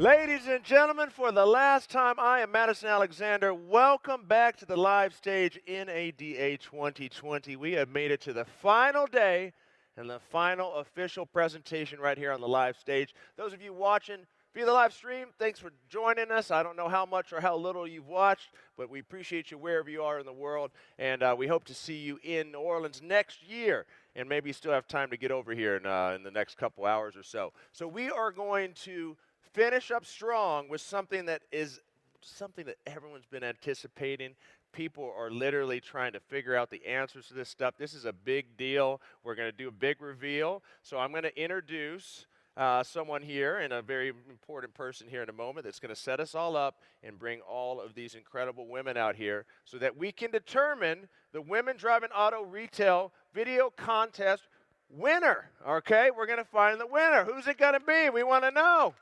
Ladies and gentlemen, for the last time, I am Madison Alexander. Welcome back to the live stage NADA 2020. We have made it to the final day and the final official presentation right here on the live stage. Those of you watching via the live stream, thanks for joining us. I don't know how much or how little you've watched, but we appreciate you wherever you are in the world, and we hope to see you in New Orleans next year. And maybe you still have time to get over here in the next couple hours or so. So we are going to finish up strong with something that everyone's been anticipating. People are literally trying to figure out the answers to this stuff. This is a big deal. We're going to do a big reveal. So I'm going to introduce someone here, and a very important person here in a moment, that's going to set us all up and bring all of these incredible women out here so that we can determine the Women Driving Auto Retail Video Contest winner. Okay, we're going to find the winner. Who's it going to be? We want to know.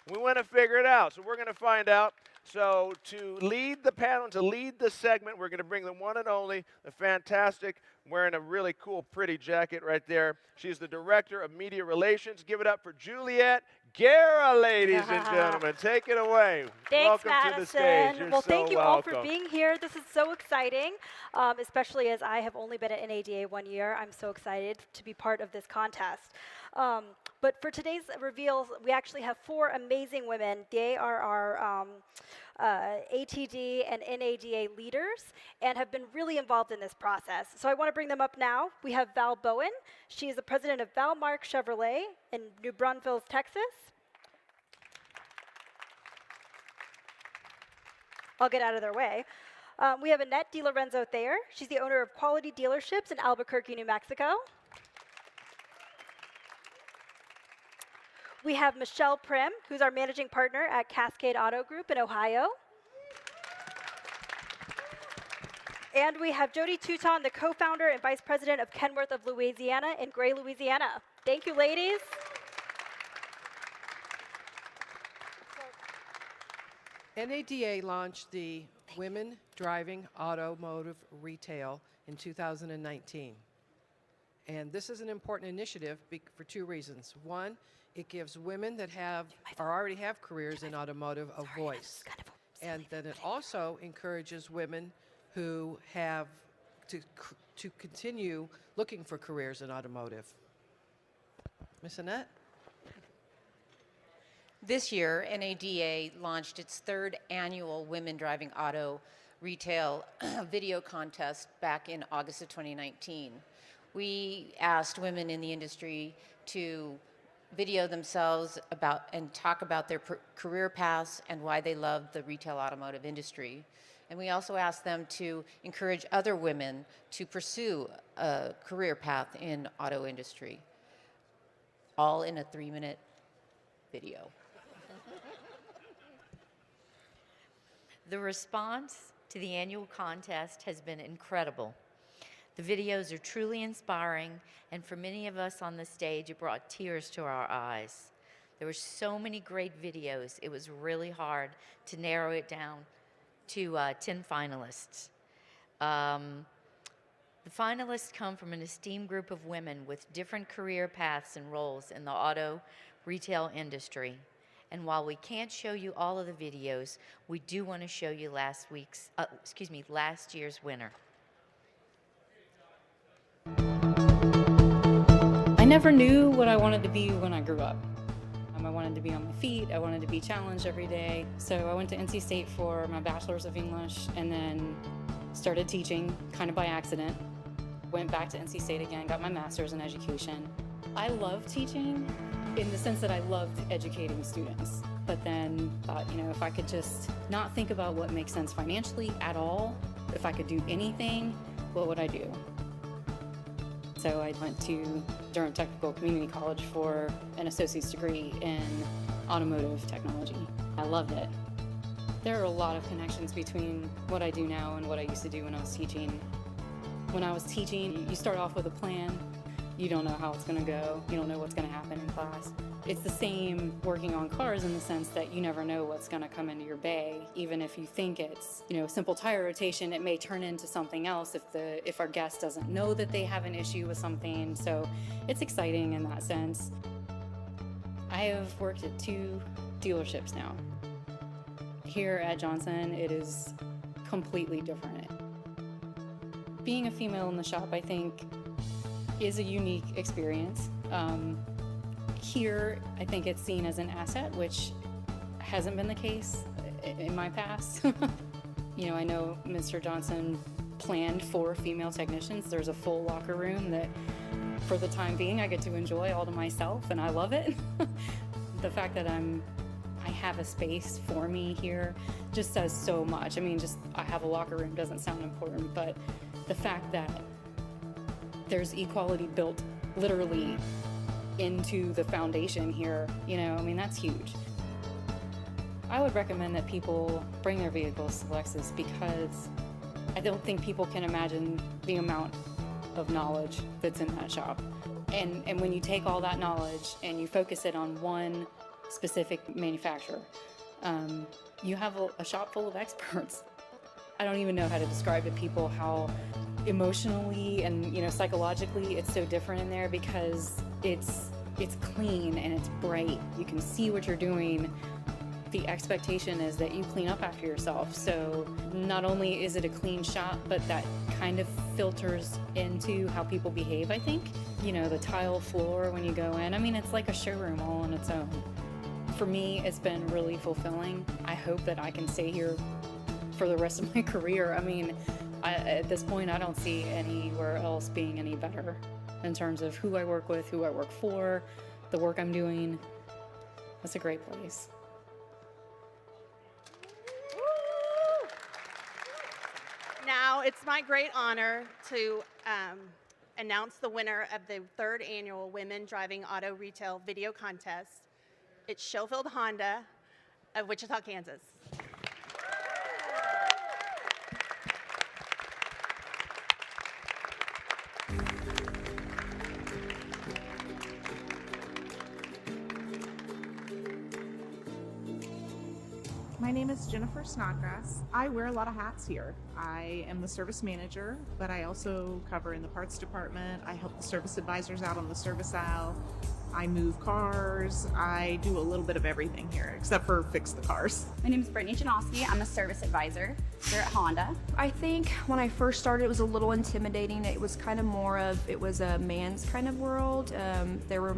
We want to figure it out, so we're going to find out. So to lead the panel, to lead the segment, we're going to bring the one and only, the fantastic, wearing a really cool, pretty jacket right there. She's the Director of Media Relations. Give it up for Juliet Guerra, ladies and gentlemen. Take it away. Thanks, welcome Madison. to the stage. You're well, so thank you welcome. all for being here. This is so exciting, especially as I have only been at NADA 1 year. I'm so excited to be part of this contest. But for today's reveals, we actually have 4 amazing women. They are our ATD and NADA leaders and have been really involved in this process. So I want to bring them up now. We have Val Bowen. She is the president of Valmark Chevrolet in New Braunfels, Texas. I'll get out of their way. We have Annette DiLorenzo Thayer. She's the owner of Quality Dealerships in Albuquerque, New Mexico. We have Michelle Prim, who's our managing partner at Cascade Auto Group in Ohio. And we have Jody Touton, the co-founder and vice president of Kenworth of Louisiana in Gray, Louisiana. Thank you, ladies. NADA launched the Women Driving Automotive Retail in 2019. And this is an important initiative for 2 reasons. One, it gives women that already have careers in automotive a voice. And then it also encourages women who have to continue looking for careers in automotive. Ms. Annette? This year, NADA launched its 3rd annual Women Driving Auto Retail Video Contest back in August of 2019. We asked women in the industry to video themselves and talk about their career paths and why they love the retail automotive industry. And we also asked them to encourage other women to pursue a career path in auto industry, all in a 3-minute video. The response to the annual contest has been incredible. The videos are truly inspiring, and for many of us on the stage, it brought tears to our eyes. There were so many great videos, it was really hard to narrow it down to 10 finalists. The finalists come from an esteemed group of women with different career paths and roles in the auto retail industry. And while we can't show you all of the videos, we do want to show you last year's winner. I never knew what I wanted to be when I grew up. I wanted to be on my feet, I wanted to be challenged every day. So I went to NC State for my bachelor's of English and then started teaching kind of by accident. Went back to NC State again, got my master's in education. I love teaching in the sense that I loved educating students. But then thought, if I could just not think about what makes sense financially at all, if I could do anything, what would I do? So I went to Durham Technical Community College for an associate's degree in automotive technology. I loved it. There are a lot of connections between what I do now and what I used to do when I was teaching. When I was teaching, you start off with a plan. You don't know how it's going to go. You don't know what's going to happen in class. It's the same working on cars in the sense that you never know what's going to come into your bay. Even if you think it's, simple tire rotation, it may turn into something else if our guest doesn't know that they have an issue with something. So it's exciting in that sense. I have worked at 2 dealerships now. Here at Johnson, it is completely different. Being a female in the shop, I think, is a unique experience. Here, I think it's seen as an asset, which hasn't been the case in my past. You know, I know Mr. Johnson planned for female technicians. There's a full locker room that, for the time being, I get to enjoy all to myself, and I love it. The fact that I have a space for me here just says so much. I mean, just I have a locker room doesn't sound important, but the fact that there's equality built literally into the foundation here, you know, I mean, that's huge. I would recommend that people bring their vehicles to Lexus because I don't think people can imagine the amount of knowledge that's in that shop. And when you take all that knowledge and you focus it on one specific manufacturer, you have a shop full of experts. I don't even know how to describe to people how emotionally and, you know, psychologically it's so different in there because it's clean and it's bright. You can see what you're doing. The expectation is that you clean up after yourself. So not only is it a clean shop, but that kind of filters into how people behave, I think. You know, the tile floor when you go in, I mean, it's like a showroom all on its own. For me, it's been really fulfilling. I hope that I can stay here for the rest of my career. I mean, at this point, I don't see anywhere else being any better in terms of who I work with, who I work for, the work I'm doing. It's a great place. Now it's my great honor to announce the winner of the 3rd annual Women Driving Auto Retail Video Contest. It's Schofield Honda of Wichita, Kansas. My name is Jennifer Snodgrass. I wear a lot of hats here. I am the service manager, but I also cover in the parts department. I help the service advisors out on the service aisle. I move cars. I do a little bit of everything here, except for fix the cars. My name is Brittany Janowski. I'm a service advisor here at Honda. I think when I first started, it was a little intimidating. It was kind of more of, it was a man's kind of world. There were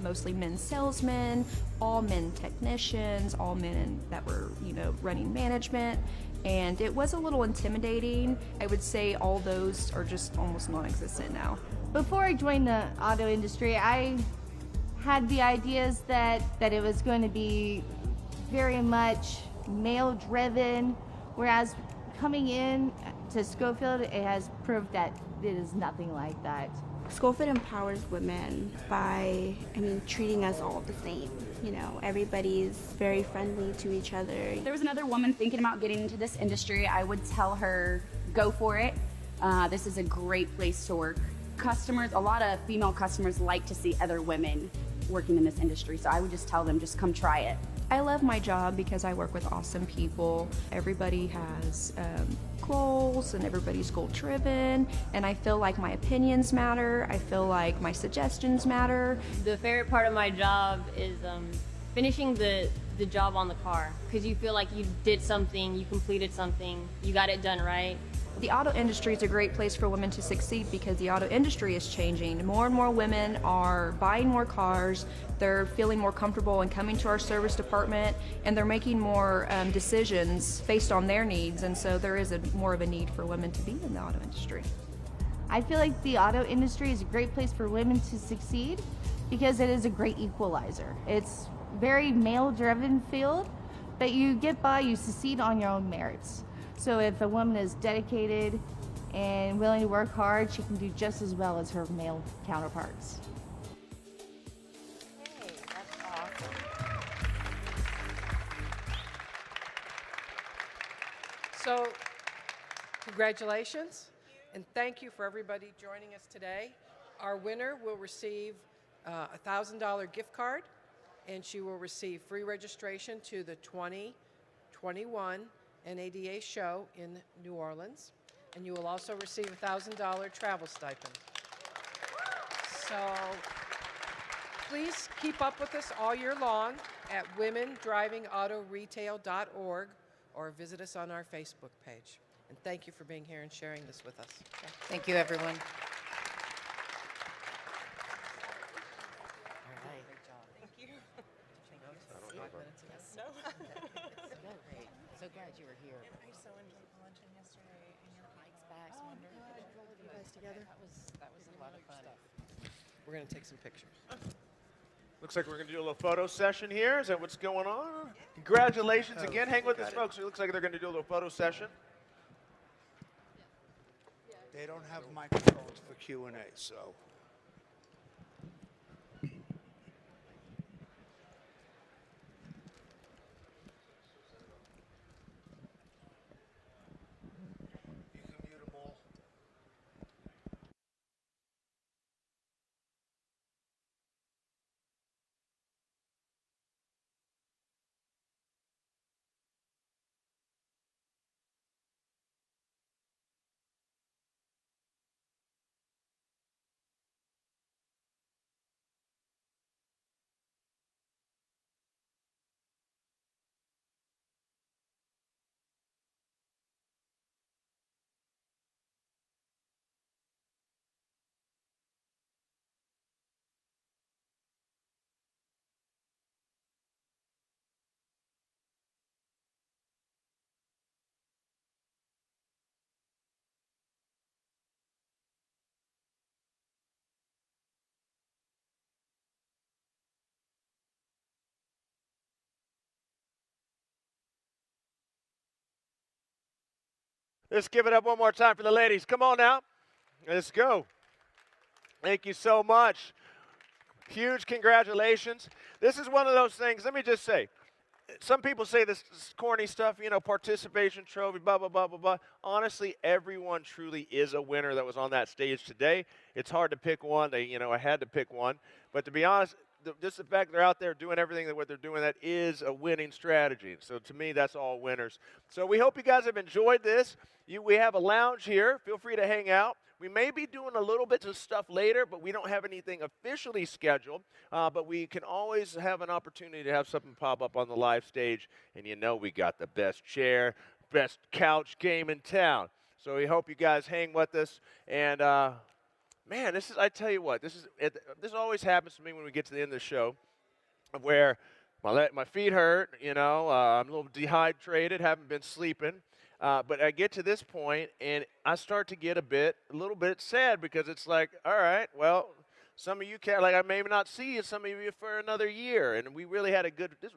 mostly men salesmen, all men technicians, all men that were, you know, running management. And it was a little intimidating. I would say all those are just almost non-existent now. Before I joined the auto industry, I had the ideas that it was going to be very much male driven, whereas coming in to Schofield, it has proved that it is nothing like that. Schofield empowers women by, treating us all the same. You know, everybody's very friendly to each other. If there was another woman thinking about getting into this industry, I would tell her, go for it. This is a great place to work. Customers, a lot of female customers like to see other women working in this industry, so I would just tell them, just come try it. I love my job because I work with awesome people. Everybody has goals and everybody's goal driven, and I feel like my opinions matter. I feel like my suggestions matter. The favorite part of my job is finishing the job on the car, because you feel like you did something, you completed something, you got it done right. The auto industry is a great place for women to succeed because the auto industry is changing. More and more women are buying more cars, they're feeling more comfortable in coming to our service department, and they're making more decisions based on their needs, and so there is more of a need for women to be in the auto industry. I feel like the auto industry is a great place for women to succeed because it is a great equalizer. It's very male-driven field, but you get by, you succeed on your own merits. So if a woman is dedicated and willing to work hard, she can do just as well as her male counterparts. Hey, that's awesome. So, congratulations, and thank you for everybody joining us today. Our winner will receive a $1,000 gift card, and she will receive free registration to the 2021 NADA show in New Orleans, and you will also receive a $1,000 travel stipend. So Please keep up with us all year long at womendrivingautoretail.org or visit us on our Facebook page. And thank you for being here and sharing this with us. Thank you, everyone. So glad you were here. And I so enjoyed the luncheon yesterday and your Mike's back. So wonderful. You guys together? That was a lot of fun. We're going to take some pictures. Looks like we're going to do a little photo session here. Is that what's going on? Congratulations again. Hang with us, folks. It looks like they're going to do a little photo session. They don't have microphones for Q&A, so. You can mute them all. Let's give it up one more time for the ladies. Come on now. Let's go. Thank you so much. Huge congratulations. This is one of those things, let me just say, some people say this corny stuff, you know, participation trophy, blah, blah, blah, blah, blah. Honestly, everyone truly is a winner that was on that stage today. It's hard to pick one. I had to pick one. But to be honest, just the fact they're out there doing everything that what they're doing, that is a winning strategy. So to me, that's all winners. So we hope you guys have enjoyed this. We have a lounge here. Feel free to hang out. We may be doing a little bit of stuff later, but we don't have anything officially scheduled. But we can always have an opportunity to have something pop up on the live stage. And you know we got the best chair, best couch game in town. So we hope you guys hang with us. And man, I tell you what, this always happens to me when we get to the end of the show, where my feet hurt, I'm a little dehydrated, haven't been sleeping. But I get to this point, and I start to get a little bit sad, because it's like, all right, well, some of you can't, I may not see some of you for another year, and we really had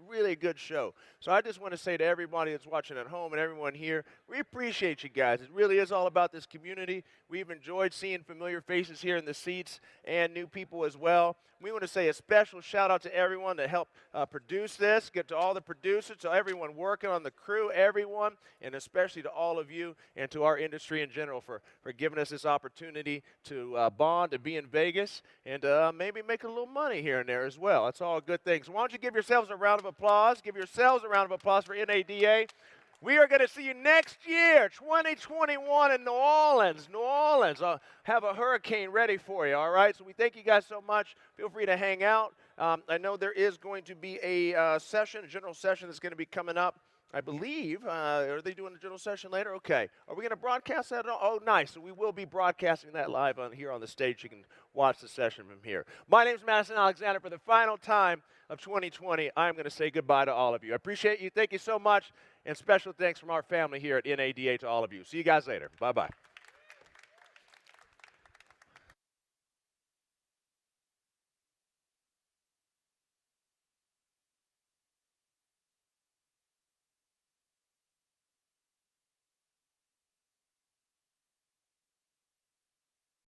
really a good show. So I just want to say to everybody that's watching at home and everyone here, we appreciate you guys. It really is all about this community. We've enjoyed seeing familiar faces here in the seats and new people as well. We want to say a special shout out to everyone that helped produce this, get to all the producers, to everyone working on the crew, everyone, and especially to all of you and to our industry in general for giving us this opportunity to bond and be in Vegas and maybe make a little money here and there as well. That's all good things. Why don't you give yourselves a round of applause? Give yourselves a round of applause for NADA. We are going to see you next year, 2021 in New Orleans. New Orleans. I'll have a hurricane ready for you, all right? So we thank you guys so much. Feel free to hang out. I know there is going to be a general session that's going to be coming up. I believe, are they doing a general session later? Okay. Are we going to broadcast that? Oh, nice. So we will be broadcasting that live here on the stage. You can watch the session from here. My name is Madison Alexander. For the final time of 2020, I'm going to say goodbye to all of you. I appreciate you. Thank you so much. And special thanks from our family here at NADA to all of you. See you guys later. Bye-bye.